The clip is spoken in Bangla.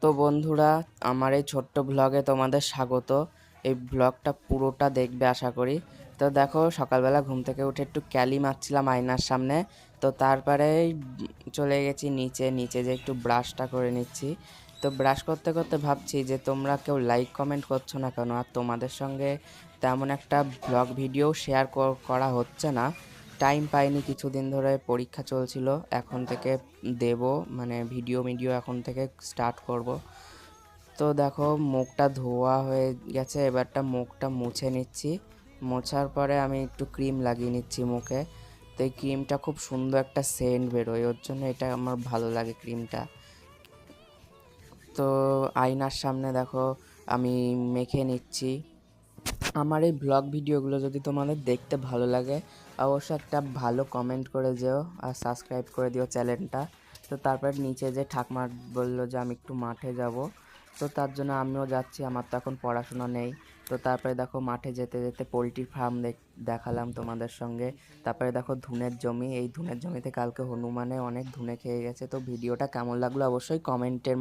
তো বন্ধুরা, আমার এই ছোট্ট ব্লগে তোমাদের স্বাগত। এই ব্লগটা পুরোটা দেখবে আশা করি। তো দেখো, সকালবেলা ঘুম থেকে উঠে একটু ক্যালি মারছিলাম আয়নার সামনে। তো তারপরে চলে গেছি নিচে নিচে যে একটু ব্রাশটা করে নিচ্ছি। তো ব্রাশ করতে করতে ভাবছি যে তোমরা কেউ লাইক কমেন্ট করছো না কেন, আর তোমাদের সঙ্গে তেমন একটা ব্লগ ভিডিও শেয়ার করা হচ্ছে না। টাইম পাইনি, কিছুদিন ধরে পরীক্ষা চলছিল, এখন থেকে দেব, মানে ভিডিও এখন থেকে স্টার্ট করব। তো দেখো, মুখটা ধোয়া হয়ে গেছে, এবারটা মুখটা মুছে নিচ্ছি। মোছার পরে আমি একটু ক্রিম লাগিয়ে নিচ্ছি মুখে। তো এই ক্রিমটা খুব সুন্দর একটা সেন্ট বেরোয়, ওর জন্য এটা আমার ভালো লাগে ক্রিমটা। তো আয়নার সামনে দেখো আমি মেখে নিচ্ছি। আমার এই ব্লগ ভিডিওগুলো যদি তোমাদের দেখতে ভালো লাগে, অবশ্যই একটা ভালো কমেন্ট করে যেও আর সাবস্ক্রাইব করে দিও চ্যানেলটা। তো তারপর নিচে যে ঠাকমা বললো যে আমি একটু মাঠে যাব, তো তার জন্য আমিও যাচ্ছি, আমার তো এখন পড়াশোনা নেই। তো তারপরে দেখো মাঠে যেতে যেতে পোলট্রির ফার্ম দেখালাম তোমাদের সঙ্গে। তারপরে দেখো ধুনের জমি, এই ধুনের জমিতে কালকে হনুমানে অনেক ধুনে খেয়ে গেছে। তো ভিডিওটা কেমন লাগলো অবশ্যই কমেন্টের